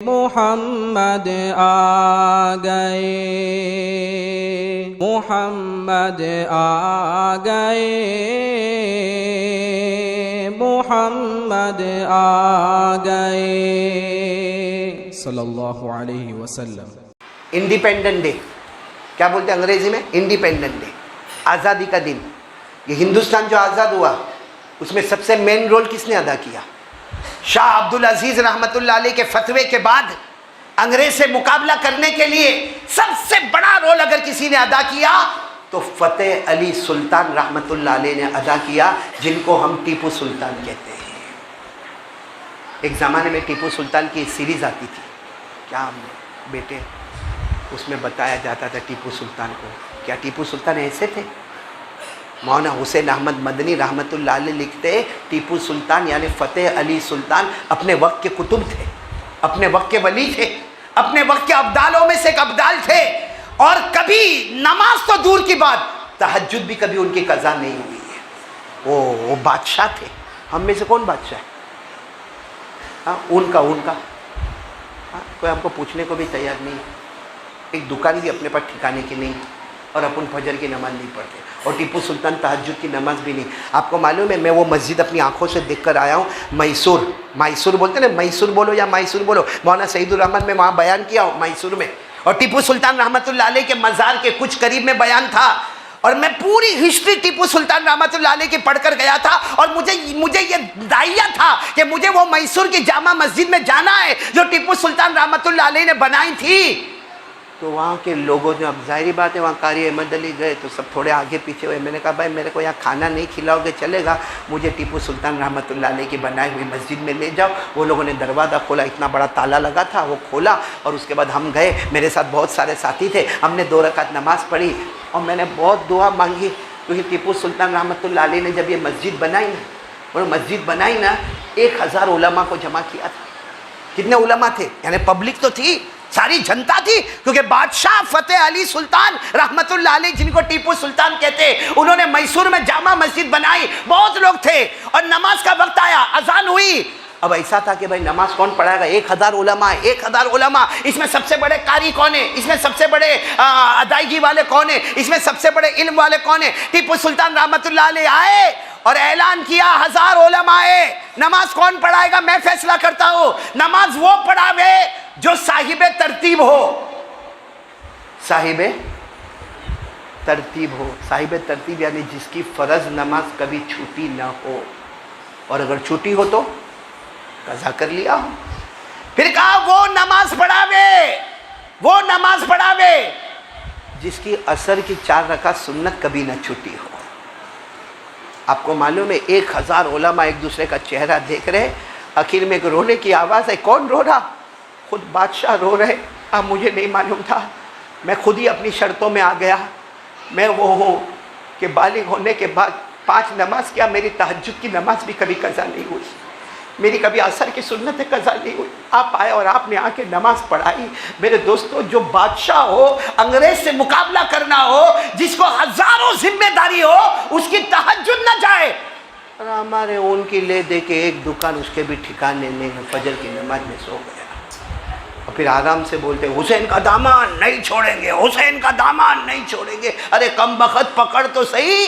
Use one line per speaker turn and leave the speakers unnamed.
मोहम्मद आ गए, मोहम्मद आ गए, मोहम्मद आ गए सल्लल्लाहु अलैहि वसल्लम।
इंडिपेंडेंट डे क्या बोलते हैं अंग्रेजी में? इंडिपेंडेंट डे, आज़ादी का दिन। ये हिंदुस्तान जो आज़ाद हुआ उसमें सबसे मेन रोल किसने अदा किया? शाह अब्दुल अजीज रहमतुल्लाह अलैह के फतवे के बाद अंग्रेज से मुकाबला करने के लिए सबसे बड़ा रोल अगर किसी ने अदा किया तो फतेह अली सुल्तान रहमतुल्लाह अलैह ने अदा किया, जिनको हम टीपू सुल्तान कहते हैं। एक ज़माने में टीपू सुल्तान की सीरीज़ आती थी, क्या बेटे, उसमें बताया जाता था टीपू सुल्तान को। क्या टीपू सुल्तान ऐसे थे? मौलाना हुसैन अहमद मदनी रहमतुल्लाह अलैह लिखते, टीपू सुल्तान यानी फ़तेह अली सुल्तान अपने वक्त के कुतुब थे, अपने वक्त के वली थे, अपने वक्त के अब्दालों में से एक अब्दाल थे। और कभी नमाज तो दूर की बात, तहज्जुद भी कभी उनकी कज़ा नहीं हुई है। वो बादशाह थे। हम में से कौन बादशाह है? हाँ, उनका हाँ, कोई हमको पूछने को भी तैयार नहीं है। एक दुकान भी अपने पास ठिकाने की नहीं, और अपन फजर की नमाज़ नहीं पढ़ते, और टीपू सुल्तान तहज्जुद की नमाज़ भी नहीं। आपको मालूम है, मैं वो मस्जिद अपनी आंखों से देखकर आया हूँ, मैसूर बोलते ना, मैसूर बोलो या मैसूर बोलो, मौलाना सईदुर रहमान में वहाँ बयान किया हूँ मैसूर में। और टीपू सुल्तान रहमतुल्लाह अलैह के मज़ार के कुछ करीब में बयान था, और मैं पूरी हिस्ट्री टीपू सुल्तान रहमतुल्लाह अलैह की पढ़कर गया था। और मुझे ये दाइया था कि मुझे वो मैसूर की जामा मस्जिद में जाना है जो टीपू सुल्तान रहमतुल्लाह अलैह ने बनाई थी। तो वहाँ के लोगों ने, अब जाहिर बात है, वहाँ कारी अहमद अली गए तो सब थोड़े आगे पीछे हुए। मैंने कहा भाई मेरे को यहाँ खाना नहीं खिलाओगे चलेगा, मुझे टीपू सुल्तान रहमतुल्लाह अलैह की बनाई हुई मस्जिद में ले जाओ। वो लोगों ने दरवाज़ा खोला, इतना बड़ा ताला लगा था, वो खोला, और उसके बाद हम गए। मेरे साथ बहुत सारे साथी थे, हमने 2 रकात नमाज़ पढ़ी और मैंने बहुत दुआ मांगी, क्योंकि टीपू सुल्तान रहमतुल्लाह अलैह ने जब ये मस्जिद बनाई ना, और मस्जिद बनाई ना, 1000 उलमा को जमा किया था। कितने उलमा थे? यानी पब्लिक तो थी, सारी जनता थी, क्योंकि बादशाह फतेह अली सुल्तान रहमतुल्लाह अलैह, जिनको टीपू सुल्तान कहते, उन्होंने मैसूर में जामा मस्जिद बनाई। बहुत लोग थे और नमाज का वक्त आया, अजान हुई। अब ऐसा था कि भाई नमाज कौन पढ़ाएगा? 1000 उलमा, 1000 उलमा। इसमें सबसे बड़े कारी कौन है? इसमें सबसे बड़े अदायगी वाले कौन है? इसमें सबसे बड़े इल्म वाले कौन है? टीपू सुल्तान रहमतुल्लाह अलैह आए और ऐलान किया, 1000 उलमा है, नमाज कौन पढ़ाएगा? मैं फैसला करता हूँ। नमाज वो पढ़ावे जो साहिबे तरतीब हो, साहिबे तरतीब हो। साहिबे तरतीब यानी जिसकी फ़र्ज नमाज कभी छूटी ना हो, और अगर छूटी हो तो कज़ा कर लिया हो। फिर कहा वो नमाज पढ़ावे जिसकी असर की 4 रकात सुन्नत कभी ना छूटी हो। आपको मालूम है, 1000 उलमा एक दूसरे का चेहरा देख रहे, आखिर में एक रोने की आवाज़ है। कौन रो रहा? खुद बादशाह रो रहे। अब मुझे नहीं मालूम था, मैं खुद ही अपनी शर्तों में आ गया। मैं वो हूँ कि बालिग होने के बाद 5 नमाज क्या, मेरी तहज्जुद की नमाज भी कभी कज़ा नहीं हुई, मेरी कभी असर की सुन्नत कज़ा नहीं हुई। आप आए और आपने आके नमाज पढ़ाई। मेरे दोस्तों, जो बादशाह हो, अंग्रेज से मुकाबला करना हो, जिसको हज़ारों जिम्मेदारी हो, उसकी तहज्जुद न जाए। और हमारे उनकी ले दे के एक दुकान उसके भी ठिकाने नहीं, फजर की नमाज में सो गया। और फिर आराम से बोलते, हुसैन का दामन नहीं छोड़ेंगे, हुसैन का दामन नहीं छोड़ेंगे। अरे कम बखत पकड़ तो सही।